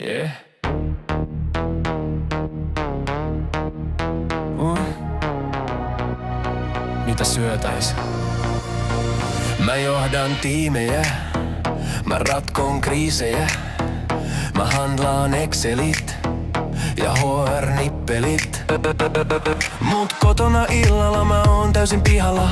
Yeah. Mitä syötäis? Mä johdan tiimejä, mä ratkon kriisejä, mä handlaan Excelit ja HR-nippelit. Mut kotona illalla mä oon täysin pihalla.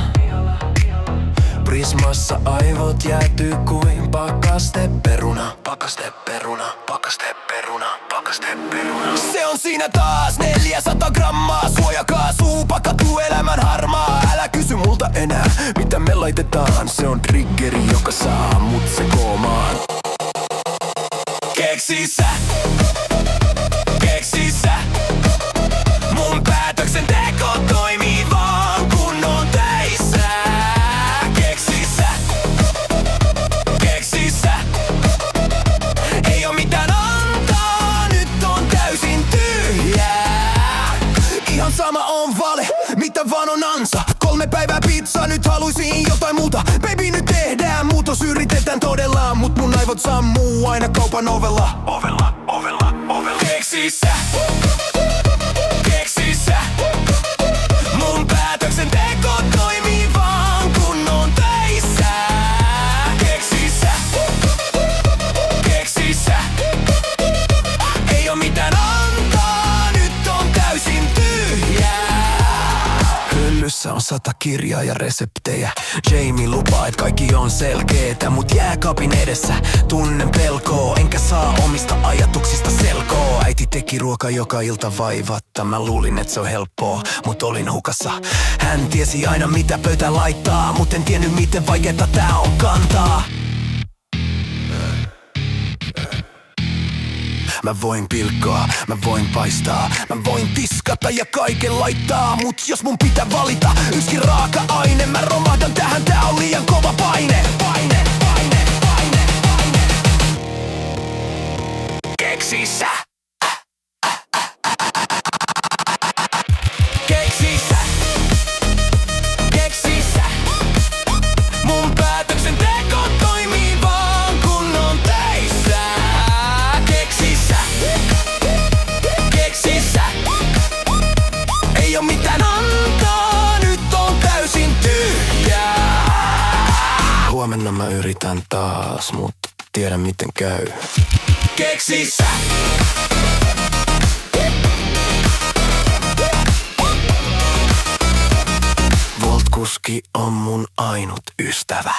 Prismassa aivot jäätyy kuin pakasteperuna. Pakasteperuna, pakasteperuna, pakasteperuna. Se on siinä taas 400 grammaa. Suojakaasua, pakatuu elämän harmaa. Älä kysy multa enää, mitä me laitetaan. Se on triggeri, joka saa mut sekoomaan. Keksi sä, keksi sä. Mun päätöksenteko toimii vaan kun on töissä. Keksi sä, keksi sä. Ei oo mitään antaa, nyt on täysin tyhjää. Ihan sama on vale, mitä vaan on ansa. 3 päivää pizzaa, nyt haluisin jotain muuta. Baby, nyt tehdään muutos, yritetään todella. Mut mun aivot sammuu aina kaupan ovella. Ovella, ovella, ovella. Keksi sä, keksi sä. Mun päätöksenteko toimii vaan kun on töissä. Keksi sä, keksi sä. Ei oo mitään antaa, nyt on täysin tyhjää. Hyllyssä on 100 kirjaa ja reseptejä. Jamie lupaa, et kaikki on selkeetä. Mut jääkaapin edessä tunnen pelkoa. Enkä saa omista ajatuksista selkoa. Äiti teki ruoka joka ilta vaivatta. Mä luulin, et se on helppoa, mut olin hukassa. Hän tiesi aina mitä pöytään laittaa, mut en tiennyt miten vaikeeta tää on kantaa. Mä voin pilkkoa, mä voin paistaa, mä voin tiskata ja kaiken laittaa. Mut jos mun pitää valita yksi raaka-aine, mä romahdan tähän, tää on liian kova paine. Paine, paine, paine, paine. Keksi sä. Keksi sä. Keksi sä. Mun päätöksenteko toimii vaan kun on töissä. Keksi sä. Keksi sä. Ei oo mitään antaa, nyt on täysin tyhjää. Huomenna mä yritän taas, mut tiedän miten käy. Keksi sä. Volt-kuski on mun ainut ystävä.